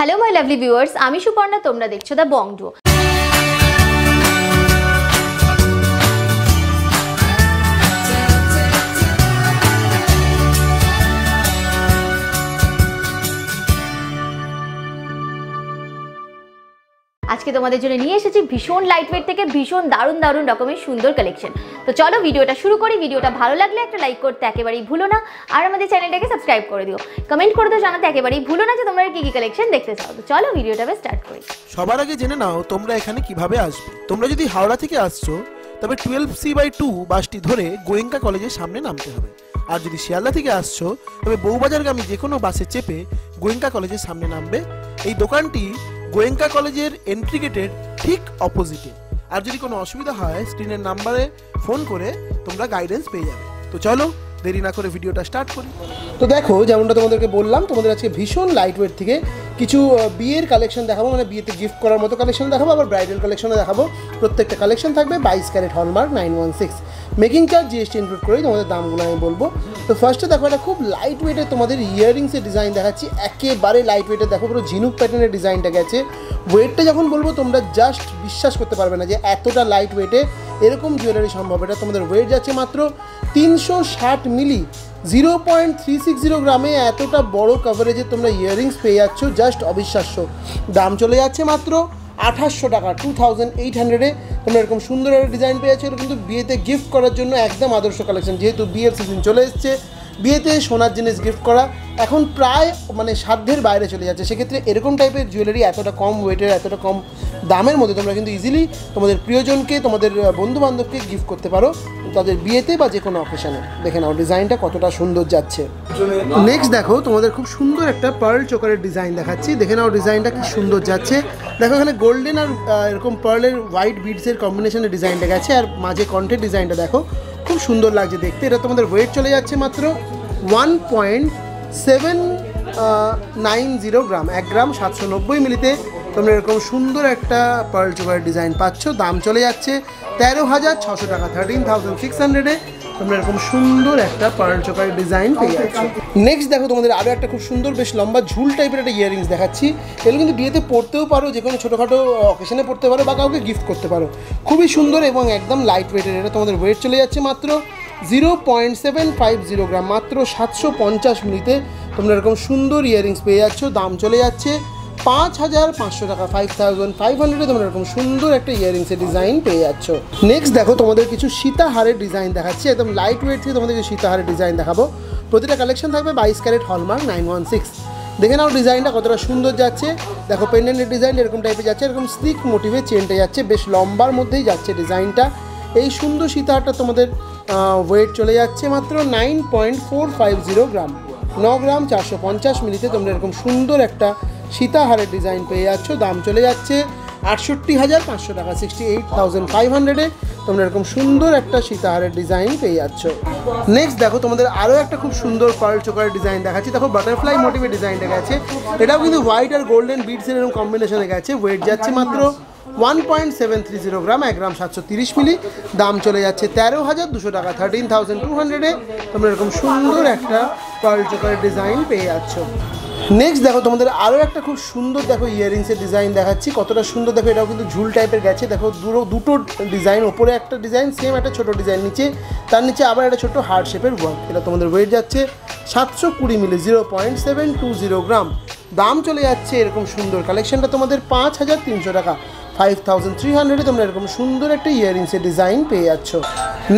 Hello my lovely viewers, আমি সুপর্ণা, তোমরা দেখছো দ্য বং ডুও। আজকে তোমাদের জন্য নিয়ে এসেছি ভীষণ লাইটওয়েট থেকে ভীষণ দারুণ রকমের সুন্দর কালেকশন। তো চলো ভিডিওটা শুরু করি। ভিডিওটা ভালো লাগলে একটা লাইক করতে একেবারেই ভুলো না, আর আমাদের চ্যানেলটাকে সাবস্ক্রাইব করে দিও। কমেন্ট করে তো জানাতে একেবারেই ভুলো না যে তোমরা কি কি কালেকশন দেখতে চাও। তো চলো ভিডিওটা স্টার্ট করি। সবার আগে জেনে নাও তোমরা এখানে কিভাবে আসবে। তোমরা যদি হাওড়া থেকে আসছো তবে 12C/2 বাসটি ধরে গোয়েঙ্কা কলেজের সামনে নামতে হবে। আর যদি শিয়ালদা থেকে আসছো তবে বউবাজারগামী যে কোনো বাসে চেপে গোয়েঙ্কা কলেজের সামনে নামবে। এই দোকানটি গোয়েঙ্কা কলেজের এন্ট্রি গেটের ঠিক অপোজিটে। আর যদি কোনো অসুবিধা হয় স্ক্রিনের নাম্বারে ফোন করে তোমরা গাইডেন্স পেয়ে যাবে। তো চলো দেরি না করে ভিডিওটা স্টার্ট করি। তো দেখো, যেমনটা তোমাদেরকে বললাম, তোমাদের আজকে ভীষণ লাইটওয়েট থেকে কিছু বিয়ের কালেকশন দেখাবো, মানে বিয়েতে গিফট করার মতো কালেকশন দেখাবো, আবার ব্রাইডাল কালেকশনও দেখাবো। প্রত্যেকটা কালেকশন থাকবে 22 carat hallmark 916। Making charge GST include করেই তোমাদের দামগুলো আমি বলবো। তো ফার্স্টে দেখো, এটা খুব লাইট ওয়েটের তোমাদের ইয়াররিংসের ডিজাইন দেখাচ্ছি। একেবারে লাইট ওয়েটের, দেখো পুরো ঝিনুক প্যাটার্নের ডিজাইনটা গেছে। ওয়েটটা যখন বলবো তোমরা জাস্ট বিশ্বাস করতে পারবে না যে এতটা লাইট ওয়েটে এরকম জুয়েলারি সম্ভব। এটা তোমাদের ওয়েট যাচ্ছে মাত্র 360 মিলি, 0.360 গ্রামে এতটা বড় কভারেজে তোমরা ইয়াররিংস পেয়ে যাচ্ছ, জাস্ট অবিশ্বাস্য। দাম চলে যাচ্ছে মাত্র 2800 টাকা, 2800-এ তোমরা এরকম সুন্দর একটা ডিজাইন পেয়ে যাচ্ছ। এটা কিন্তু বিয়েতে গিফট করার জন্য একদম আদর্শ কালেকশন। যেহেতু বিয়ের সিজন চলে এসছে, বিয়েতে সোনার জিনিস গিফট করা এখন প্রায় মানে সাধ্যের বাইরে চলে যাচ্ছে। সেক্ষেত্রে এরকম টাইপের জুয়েলারি এতটা কম ওয়েটের, এতটা কম দামের মধ্যে তোমরা কিন্তু ইজিলি তোমাদের প্রিয়জনকে, তোমাদের বন্ধুবান্ধবকে গিফট করতে পারো তাদের বিয়েতে বা যে কোনো অকেশনে। দেখে নাও ডিজাইনটা কতটা সুন্দর যাচ্ছে। নেক্সট দেখো, তোমাদের খুব সুন্দর একটা পার্ল চোকারের ডিজাইন দেখাচ্ছি। দেখে নাও ডিজাইনটা কি সুন্দর যাচ্ছে। দেখো এখানে গোল্ডেন আর এরকম পার্লের হোয়াইট বিডসের কম্বিনেশনের ডিজাইনটা গেছে, আর মাঝে কন্টের ডিজাইনটা দেখো খুব সুন্দর লাগছে দেখতে। এটা তোমাদের ওয়েট চলে যাচ্ছে মাত্র 1.790 গ্রাম, 1 গ্রাম 790 মিলিতে তোমরা এরকম সুন্দর একটা পার্ল চোকারের ডিজাইন পাচ্ছ। দাম চলে যাচ্ছে 13,600 টাকা, 13,600-এ তোমরা এরকম সুন্দর একটা পার্ল চোকারের ডিজাইন পেয়ে যাচ্ছ। নেক্সট দেখো, তোমাদের আরও একটা খুব সুন্দর বেশ লম্বা ঝুল টাইপের একটা ইয়াররিংস দেখাচ্ছি। এগুলো কিন্তু বিয়েতে পরতেও পারো, যে কোনো ছোটোখাটো অকেশনে পরতে পারো বা কাউকে গিফট করতে পারো। খুবই সুন্দর এবং একদম লাইট ওয়েটের। এটা তোমাদের ওয়েট চলে যাচ্ছে মাত্র 0.750 গ্রাম, মাত্র 750 মিলিতে তোমরা এরকম সুন্দর ইয়াররিংস পেয়ে যাচ্ছ। দাম চলে যাচ্ছে 5,500 টাকা, 5,500-এ তোমরা এরকম সুন্দর একটা ইয়াররিংসের ডিজাইন পেয়ে যাচ্ছ। নেক্সট দেখো, তোমাদের কিছু সীতাহারের ডিজাইন দেখাচ্ছি। একদম লাইট ওয়েট থেকে তোমাদের কিছু সীতাহারের ডিজাইন দেখাবো। প্রতিটা কালেকশন থাকবে 22 ক্যারেট হলমার্ক 916। দেখে নাও ডিজাইনটা কতটা সুন্দর যাচ্ছে। দেখো পেন্ডেন্টের ডিজাইন এরকম টাইপের যাচ্ছে, এরকম স্লিক মোটিভে চেনটা যাচ্ছে, বেশ লম্বার মধ্যেই যাচ্ছে ডিজাইনটা। এই সুন্দর সীতাহারটা তোমাদের ওয়েট চলে যাচ্ছে মাত্র 9.450 গ্রাম, 9 গ্রাম 450 মিলিতে তোমরা এরকম সুন্দর একটা সীতাহারের ডিজাইন পেয়ে যাচ্ছ। দাম চলে যাচ্ছে 68,500 টাকা, 68,500-এ তোমরা এরকম সুন্দর একটা সীতাহারের ডিজাইন পেয়ে যাচ্ছ। নেক্সট দেখো, তোমাদের আরও একটা খুব সুন্দর পার্ল চোকারের ডিজাইন দেখাচ্ছি। দেখো বাটারফ্লাই মোটিভের ডিজাইনটা গেছে, এটাও কিন্তু হোয়াইট আর গোল্ডেন বিডসের এরকম কম্বিনেশনে গেছে। ওয়েট যাচ্ছে মাত্র 1.730 গ্রাম, 1 গ্রাম 730 মিলি। দাম চলে যাচ্ছে 13,200 টাকা, 13,200-এ তোমরা এরকম সুন্দর একটা পার্ল চোকারের ডিজাইন পেয়ে যাচ্ছ। নেক্সট দেখো, তোমাদের আরও একটা খুব সুন্দর দেখো ইয়াররিংসের ডিজাইন দেখাচ্ছি। কতটা সুন্দর দেখো, এটাও কিন্তু ঝুল টাইপের গেছে। দেখো দুটো ডিজাইন, ওপরে একটা ডিজাইন সেম, একটা ছোটো ডিজাইন নিচে, তার নিচে আবার একটা ছোটো হার্ট শেপের ওয়ার্ক। এটা তোমাদের ওয়েট যাচ্ছে 720 মিলি, 0.720 গ্রাম। দাম চলে যাচ্ছে এরকম সুন্দর কালেকশনটা তোমাদের 5,300 টাকা, 5,300-এ তোমরা এরকম সুন্দর একটা ইয়াররিংসের ডিজাইন পেয়ে যাচ্ছ।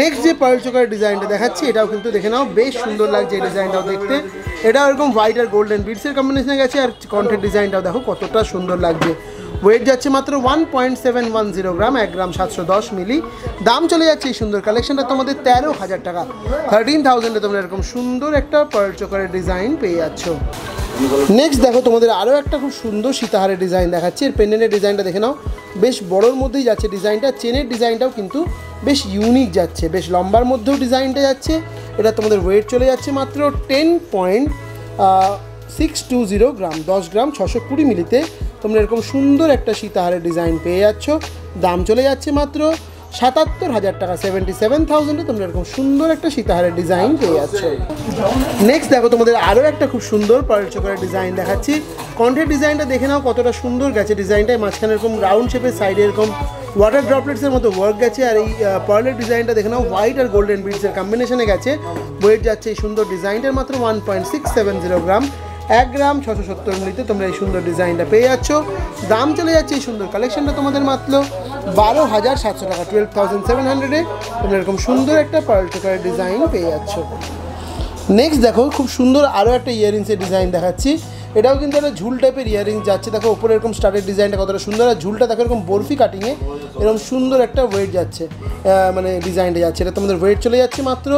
নেক্সট যে পার্ল চোকারের ডিজাইনটা দেখাচ্ছি, এটাও কিন্তু দেখে নাও বেশ সুন্দর লাগছে এই ডিজাইনটাও দেখতে। এটাও এরকম হোয়াইট আর গোল্ডেন বিডসের কম্বিনেশনে গেছে, আর কন্টের ডিজাইনটাও দেখো কতটা সুন্দর লাগছে। ওয়েট যাচ্ছে মাত্র 1.710 গ্রাম, 1 গ্রাম 710 মিলি। দাম চলে যাচ্ছে এই সুন্দর কালেকশনটা তোমাদের 13,000 টাকা, 13,000-এ তোমরা এরকম সুন্দর একটা পার্ল চোকারের ডিজাইন পেয়ে যাচ্ছ। নেক্সট দেখো, তোমাদের আরও একটা খুব সুন্দর সীতাহারের ডিজাইন দেখাচ্ছি। এর পেন্ডেন্টের ডিজাইনটা দেখে নাও, বেশ বড়োর মধ্যেই যাচ্ছে ডিজাইনটা। চেনের ডিজাইনটাও কিন্তু বেশ ইউনিক যাচ্ছে, বেশ লম্বার মধ্যেও ডিজাইনটা যাচ্ছে। এটা তোমাদের ওয়েট চলে যাচ্ছে মাত্র 10.620 গ্রাম, 10 গ্রাম 620 মিলিতে তোমরা এরকম সুন্দর একটা সীতাহারের ডিজাইন পেয়ে যাচ্ছ। দাম চলে যাচ্ছে মাত্র 77,000 টাকা, 77,000-এ তোমরা এরকম সুন্দর একটা সীতাহারের ডিজাইন পেয়ে যাচ্ছ। নেক্সট দেখো তোমাদের আরও একটা খুব সুন্দর পার্ল চোকারের ডিজাইন দেখাচ্ছি। কণ্ঠের ডিজাইনটা দেখে নাও কতটা সুন্দর গেছে ডিজাইনটায়, মাঝখানে এরকম রাউন্ড শেপের, সাইডে এরকম ওয়াটার ড্রপলেটসের মতো ওয়ার্ক গেছে। আর এই পার্লের ডিজাইনটা দেখে নাও হোয়াইট আর গোল্ডেন বিডসের কম্বিনেশনে গেছে। ওয়েট যাচ্ছে এই সুন্দর ডিজাইনটার মাত্র 1.670 গ্রাম। 1 গ্রাম 670 মিলিতে তোমরা এই সুন্দর ডিজাইনটা পেয়ে যাচ্ছ। দাম চলে যাচ্ছে এই সুন্দর কালেকশনটা তোমাদের মাত্র 12,700 টাকা, 12,700-এ তোমরা এরকম সুন্দর একটা পার্ল চোকারের ডিজাইন পেয়ে যাচ্ছ। নেক্সট দেখো খুব সুন্দর আরও একটা ইয়াররিংসের ডিজাইন দেখাচ্ছি। এটাও কিন্তু একটা ঝুল টাইপের ইয়াররিংস যাচ্ছে। দেখো উপরে এরকম স্টারের ডিজাইনটা কতটা সুন্দর, আর ঝুলটা দেখো এরকম বরফি কাটিংয়ে এরকম সুন্দর একটা ওয়েট যাচ্ছে, মানে ডিজাইনটা যাচ্ছে। এটা তোমাদের ওয়েট চলে যাচ্ছে মাত্র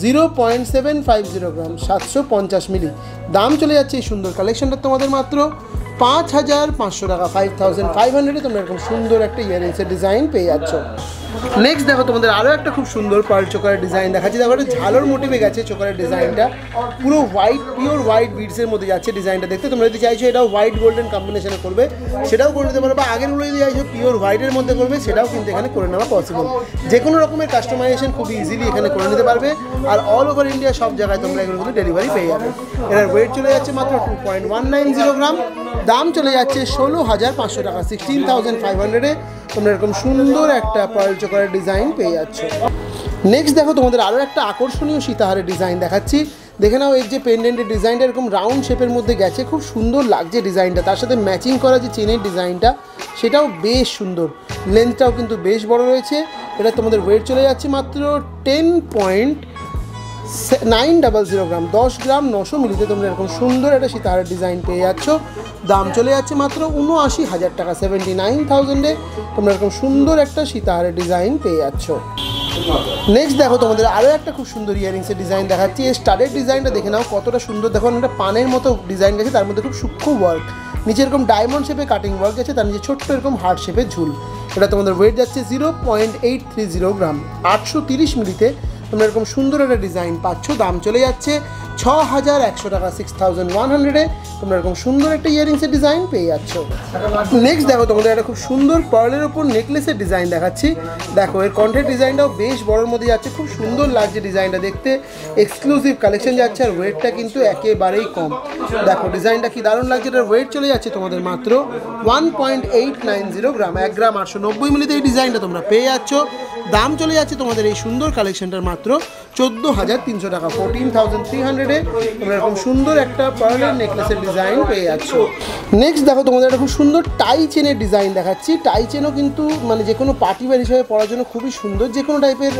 0.750 গ্রাম, 750 মিলি। দাম চলে যাচ্ছে এই সুন্দর কালেকশনটা তোমাদের মাত্র 5,500 টাকা, 5,500-এ তোমরা এরকম সুন্দর একটা ইয়াররিংসের ডিজাইন পেয়ে যাচ্ছ। নেক্সট দেখো তোমাদের আরও একটা খুব সুন্দর পার্ল চোকারের ডিজাইন দেখাচ্ছি। দেখো একটা ঝালর মোটিভে গেছে চোকারের ডিজাইনটা, পুরো হোয়াইট, পিওর হোয়াইট বিডসের মধ্যে যাচ্ছে ডিজাইনটা দেখতে। তোমরা যদি চাইছো এটাও হোয়াইট গোল্ডেন কম্বিনেশনে করবে সেটাও করে নিতে পারো, বা আগেরগুলো যদি চাইছো পিওর হোয়াইটের মধ্যে করবে সেটাও কিন্তু এখানে করে নেওয়া পসিবল। যে কোনো রকমের কাস্টমাইজেশন খুবই ইজিলি এখানে করে নিতে পারবে, আর অল ওভার ইন্ডিয়া সব জায়গায় তোমরা এগুলো কিন্তু ডেলিভারি পেয়ে যাবে। এটার ওয়েট চলে যাচ্ছে মাত্র 2.190 গ্রাম। দাম চলে যাচ্ছে 16,500 টাকা, 16,500-এ তোমরা এরকম সুন্দর একটা পার্ল চোকারের ডিজাইন পেয়ে যাচ্ছ। নেক্সট দেখো তোমাদের আরও একটা আকর্ষণীয় সীতাহারের ডিজাইন দেখাচ্ছি। দেখে নাও এর যে পেন্ডেন্টের ডিজাইনটা এরকম রাউন্ড শেপের মধ্যে গেছে, খুব সুন্দর লাগছে ডিজাইনটা। তার সাথে ম্যাচিং করা যে চেনের ডিজাইনটা সেটাও বেশ সুন্দর, লেন্থটাও কিন্তু বেশ বড় রয়েছে। এটা তোমাদের ওয়েট চলে যাচ্ছে মাত্র 10.900 গ্রাম, 10 গ্রাম 900 মিলিতে তোমরা এরকম সুন্দর একটা সীতাহারের ডিজাইন পেয়ে যাচ্ছ। দাম চলে যাচ্ছে মাত্র 79,000 টাকা, 79,000-এ তোমরা এরকম সুন্দর একটা সীতাহারের ডিজাইন পেয়ে যাচ্ছ। নেক্সট দেখো তোমাদের আরও একটা খুব সুন্দর ইয়ারিংসের ডিজাইন দেখাচ্ছি। এই স্টারের ডিজাইনটা দেখে নাও কতটা সুন্দর। দেখো একটা পানের মতো ডিজাইন গেছে, তার মধ্যে খুব সূক্ষ্ম ওয়ার্ক, নিচে এরকম ডায়মন্ড শেপে কাটিং ওয়ার্ক গেছে, তার নিচে ছোট্ট এরকম হার্ট শেপের ঝুল। এটা তোমাদের ওয়েট যাচ্ছে 0.830 গ্রাম, 830 মিলিতে তোমরা এরকম সুন্দর একটা ডিজাইন পাচ্ছ। দাম চলে যাচ্ছে 6,100 টাকা, 6,100-এ তোমরা এরকম সুন্দর একটা ইয়ারিংসের ডিজাইন পেয়ে যাচ্ছ। নেক্সট দেখো তোমাদের একটা খুব সুন্দর পার্লের ওপর নেকলেসের ডিজাইন দেখাচ্ছি। দেখো এর কণ্ঠের ডিজাইনটাও বেশ বড়োর মধ্যে যাচ্ছে, খুব সুন্দর লাগছে ডিজাইনটা দেখতে, এক্সক্লুসিভ কালেকশন যাচ্ছে। আর ওয়েটটা কিন্তু একেবারেই কম। দেখো ডিজাইনটা কি দারুণ লাগছে। এটার ওয়েট চলে যাচ্ছে তোমাদের মাত্র 1.890 গ্রাম, 1 গ্রাম 890 মিলিতে এই ডিজাইনটা তোমরা পেয়ে যাচ্ছ। দাম চলে যাচ্ছে তোমাদের এই সুন্দর কালেকশনটার মাত্র 14,300 টাকা, 14,300-এ তোমরা এরকম সুন্দর একটা পার্লের নেকলেসের ডিজাইন পেয়ে যাচ্ছ। নেক্সট দেখো তোমাদের একটা খুব সুন্দর টাই চেনের ডিজাইন দেখাচ্ছি। টাই চেনও কিন্তু মানে যে কোনো পার্টি ওয়্যার হিসেবে পরার জন্য খুবই সুন্দর, যে কোনো টাইপের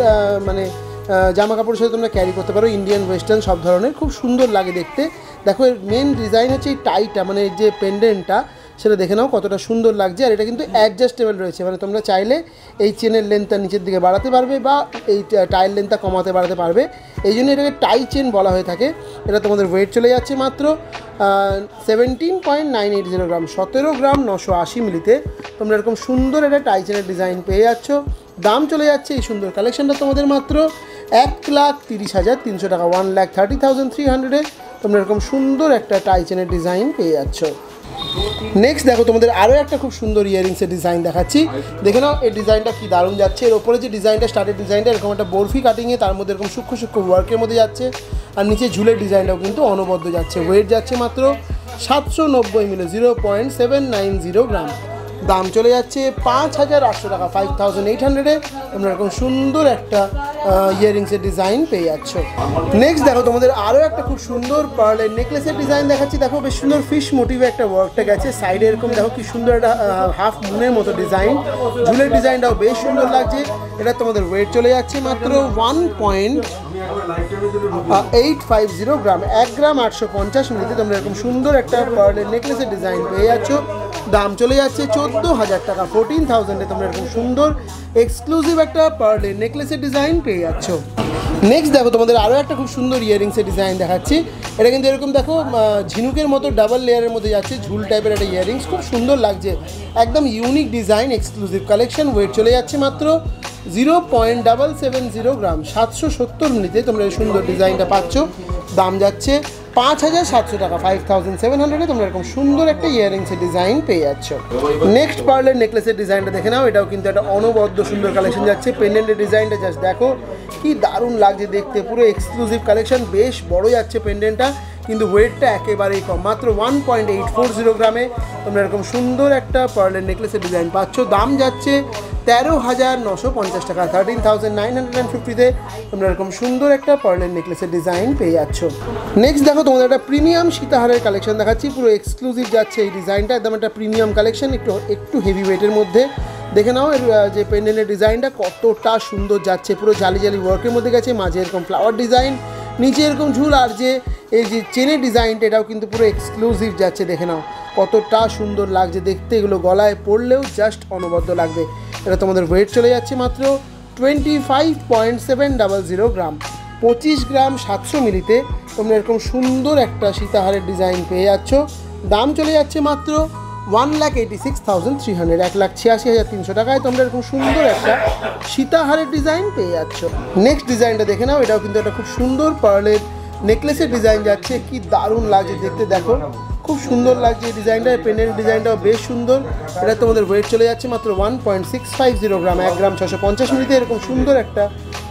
মানে জামা কাপড়ের সাথে তোমরা ক্যারি করতে পারো, ইন্ডিয়ান ওয়েস্টার্ন সব ধরনের, খুব সুন্দর লাগে দেখতে। দেখো এর মেন ডিজাইন হচ্ছে এই টাইটা, মানে যে পেন্ডেন্টটা সেটা দেখে নাও কতটা সুন্দর লাগছে। আর এটা কিন্তু অ্যাডজাস্টেবল রয়েছে, মানে তোমরা চাইলে এই চেনের লেন্থটা নিচের দিকে বাড়াতে পারবে বা এই টাইয়ের লেন্থটা কমাতে বাড়াতে পারবে, এই জন্য এটাকে টাই চেন বলা হয়ে থাকে। এটা তোমাদের ওয়েট চলে যাচ্ছে মাত্র 17.980 গ্রাম, 17 গ্রাম 980 মিলিতে তোমরা এরকম সুন্দর একটা টাই চেনের ডিজাইন পেয়ে যাচ্ছ। দাম চলে যাচ্ছে এই সুন্দর কালেকশনটা তোমাদের মাত্র 1,30,300 টাকা, 1,30,300-এ তোমরা এরকম সুন্দর একটা টাই চেনের ডিজাইন পেয়ে যাচ্ছ। নেক্সট দেখো তোমাদের আরও একটা খুব সুন্দর ইয়ারিংসের ডিজাইন দেখাচ্ছি। দেখে নাও এই ডিজাইনটা কি দারুণ যাচ্ছে। এর ওপরে যে ডিজাইনটা, স্টার্টের ডিজাইনটা এরকম একটা বরফি কাটিংয়ে, তার মধ্যে এরকম সূক্ষ্ম সূক্ষ্ম ওয়ার্কের মধ্যে যাচ্ছে, আর নিচে ঝুলের ডিজাইনটাও কিন্তু অনবদ্য যাচ্ছে। ওয়েট যাচ্ছে মাত্র 790 মিলি, 0.790 গ্রাম। দাম চলে যাচ্ছে 5,800 টাকা, 5,800-এ তোমরা এরকম সুন্দর একটা ইয়ারিংসের ডিজাইন পেয়ে যাচ্ছ। নেক্সট দেখো তোমাদের আরও একটা খুব সুন্দর পার্লের নেকলেসের ডিজাইন দেখাচ্ছি। দেখো বেশ সুন্দর ফিশ মোটিভে একটা ওয়ার্কটা গেছে, সাইডে এরকম দেখো কি সুন্দর একটা হাফ মুনের মতো ডিজাইন, ঝুলের ডিজাইনটাও বেশ সুন্দর লাগছে। এটা তোমাদের ওয়েট চলে যাচ্ছে মাত্র 1.850 গ্রাম, 1 গ্রাম 850 মিলিতে তোমরা এরকম সুন্দর একটা পার্লের নেকলেসের ডিজাইন পেয়ে যাচ্ছ। দাম চলে যাচ্ছে 14,000 টাকা, 14,000-এ তোমরা এরকম সুন্দর এক্সক্লুসিভ একটা পার্লের নেকলেসের ডিজাইন পেয়ে যাচ্ছ। নেক্সট দেখো তোমাদের আরও একটা খুব সুন্দর ইয়ারিংসের ডিজাইন দেখাচ্ছি। এটা কিন্তু এরকম দেখো ঝিনুকের মতো ডাবল লেয়ারের মধ্যে যাচ্ছে, ঝুল টাইপের একটা ইয়ারিংস, খুব সুন্দর লাগছে, একদম unique design, exclusive collection. Weight চলে যাচ্ছে মাত্র 0.770 গ্রাম, 770 মিলিতে তোমরা এই সুন্দর ডিজাইনটা পাচ্ছ। দাম যাচ্ছে 5,700 টাকা 5,700 তোমরা এরকম সুন্দর একটা ইয়াররিংসের ডিজাইন পেয়ে যাচ্ছ। নেক্সট পার্লের নেকলেসের ডিজাইনটা দেখে নাও, এটাও কিন্তু একটা অনবদ্য সুন্দর কালেকশন যাচ্ছে। পেন্ডেন্টের ডিজাইনটা জাস্ট দেখো কি দারুণ লাগছে দেখতে, পুরো এক্সক্লুসিভ কালেকশন, বেশ বড় যাচ্ছে পেন্ডেন্টটা, কিন্তু ওয়েটটা একেবারেই কম, মাত্র 1.840 গ্রামে তোমরা এরকম সুন্দর একটা পার্লের নেকলেসের ডিজাইন পাচ্ছ। দাম যাচ্ছে 13,950 টাকা, 13,950-তে তোমরা এরকম সুন্দর একটা পার্লের নেকলেসের ডিজাইন পেয়ে যাচ্ছ। নেক্সট দেখো তোমাদের একটা প্রিমিয়াম সীতাহারের কালেকশন দেখাচ্ছি, পুরো এক্সক্লুসিভ যাচ্ছে এই ডিজাইনটা, একদম একটা প্রিমিয়াম কালেকশন, একটু হেভি ওয়েটের মধ্যে। দেখে নাও এর যে পেন্ডেন্টের ডিজাইনটা কতটা সুন্দর যাচ্ছে, পুরো জালি জালি ওয়ার্কের মধ্যে গেছে, মাঝে এরকম ফ্লাওয়ার ডিজাইন, নিচে এরকম ঝুল, আর যে এই যে চেনের ডিজাইনটা এটাও কিন্তু পুরো এক্সক্লুসিভ যাচ্ছে। দেখে নাও কতটা সুন্দর লাগছে দেখতে, এগুলো গলায় পরলেও জাস্ট অনবদ্য লাগবে। এটা তোমাদের ওয়েট চলে যাচ্ছে মাত্র 25.700 গ্রাম, 25 গ্রাম 700 মিলিতে তোমরা এরকম সুন্দর একটা সীতাহারের ডিজাইন পেয়ে যাচ্ছ। দাম চলে যাচ্ছে মাত্র 1,86,300, 1,86,300 টাকায় তোমরা এরকম সুন্দর একটা সীতাহারের ডিজাইন পেয়ে যাচ্ছ। নেক্সট ডিজাইনটা দেখে নাও, এটাও কিন্তু একটা খুব সুন্দর পার্লের নেকলেসের ডিজাইন যাচ্ছে, কি দারুণ লাগছে দেখতে, দেখো খুব সুন্দর লাগছে এই ডিজাইনটা, পেনের ডিজাইনটাও বেশ সুন্দর। এটা তোমাদের ওয়েট চলে যাচ্ছে মাত্র 1.650 গ্রাম, 1 গ্রাম 650 মিলিতে এরকম সুন্দর একটা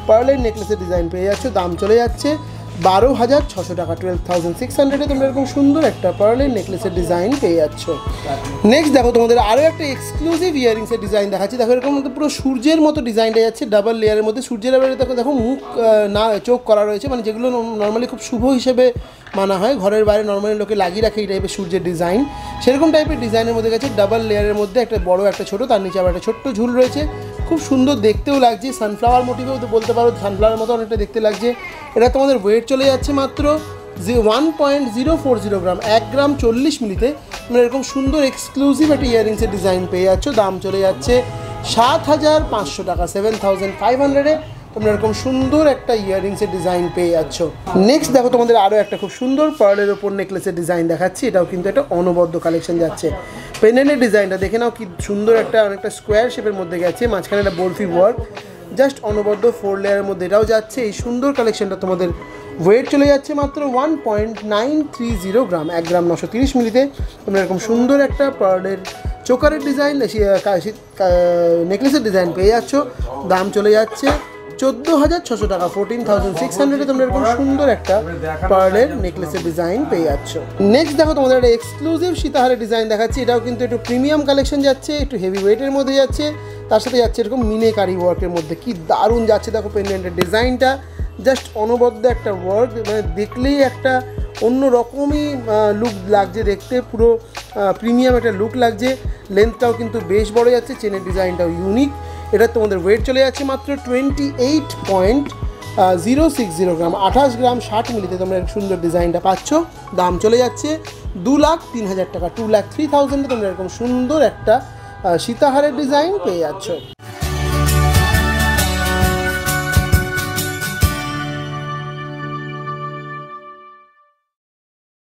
পার্লের নেকলেসের ডিজাইন পেয়ে যাচ্ছ। দাম চলে যাচ্ছে 12,600 টাকা, 12,600-এ তোমরা এরকম সুন্দর একটা পার্লের নেকলেসের ডিজাইন পেয়ে যাচ্ছ। নেক্সট দেখো তোমাদের আরও একটা এক্সক্লুসিভ ইয়ারিংসের ডিজাইন দেখাচ্ছি, দেখো এরকম পুরো সূর্যের মতো ডিজাইনটা যাচ্ছে, ডাবল লেয়ারের মধ্যে সূর্যের আবার দেখো দেখো মুখ না চোখ করা রয়েছে, মানে যেগুলো নর্মালি খুব শুভ হিসেবে মানা হয়, ঘরের বাইরে নর্মালি লোকে লাগিয়ে রাখে এই টাইপের সূর্যের ডিজাইন, সেরকম টাইপের ডিজাইনের মধ্যে গেছে, ডাবল লেয়ারের মধ্যে একটা বড় একটা ছোটো, তার নিচে আবার একটা ছোট্ট ঝুল রয়েছে, খুব সুন্দর দেখতেও লাগছে, সানফ্লাওয়ার মোটিভেও তো বলতে পারো, সানফ্লাওয়ার মতো অনেকটা দেখতে লাগছে। এটা তোমাদের ওয়েট চলে যাচ্ছে মাত্র 1.040 গ্রাম, 1 গ্রাম 40 মিলিতে তোমরা এরকম সুন্দর এক্সক্লুসিভ একটা ইয়াররিংসের ডিজাইন পেয়ে যাচ্ছ। দাম চলে যাচ্ছে 7,500 টাকা, 7,500-এ তোমরা এরকম সুন্দর একটা ইয়াররিংসের ডিজাইন পেয়ে যাচ্ছ। নেক্সট দেখো তোমাদের আরও একটা খুব সুন্দর পার্লের ওপর নেকলেসের ডিজাইন দেখাচ্ছি, এটাও কিন্তু একটা অনবদ্য কালেকশন যাচ্ছে। পেন্ডেন্টের ডিজাইনটা দেখে নাও কি সুন্দর, একটা অনেকটা স্কোয়ার শেপের মধ্যে গেছে, মাঝখানে একটা বরফি ওয়ার্ক, জাস্ট অনবদ্য 4 লেয়ারের মধ্যে এটাও যাচ্ছে। এই সুন্দর কালেকশনটা তোমাদের ওয়েট চলে যাচ্ছে মাত্র 1.930 গ্রাম, 1 গ্রাম 930 মিলিতে তোমরা এরকম সুন্দর একটা পার্লের চোকারের ডিজাইন নেকলেসের ডিজাইন পেয়ে যাচ্ছ। দাম চলে যাচ্ছে 14,600 টাকা, 14,600-এ তোমরা এরকম সুন্দর একটা পার্লের নেকলেসের ডিজাইন পেয়ে যাচ্ছ। নেক্সট দেখো তোমাদের একটা এক্সক্লুসিভ সীতাহারের ডিজাইন দেখাচ্ছি, এটাও কিন্তু একটু প্রিমিয়াম কালেকশন যাচ্ছে, একটু হেভি ওয়েটের মধ্যে যাচ্ছে, তার সাথে যাচ্ছে এরকম মিনেকারি ওয়ার্কের মধ্যে, কি দারুণ যাচ্ছে দেখো পেন্ডেন্টের ডিজাইনটা, জাস্ট অনবদ্য একটা ওয়ার্ক, মানে দেখলেই একটা অন্য রকমই লুক লাগছে দেখতে, পুরো প্রিমিয়াম একটা লুক লাগছে। লেন্থটাও কিন্তু বেশ বড় যাচ্ছে, চেনের ডিজাইনটাও ইউনিক। এটা তোমাদের ওয়েট চলে যাচ্ছে মাত্র 28.060 গ্রাম, 28 গ্রাম 60 মিলিতে তোমরা সুন্দর ডিজাইনটা পাচ্ছ। দাম চলে যাচ্ছে 2,03,000 টাকা, 2,03,000-এ তোমরা এরকম সুন্দর একটা সীতাহারের ডিজাইন পেয়ে যাচ্ছ।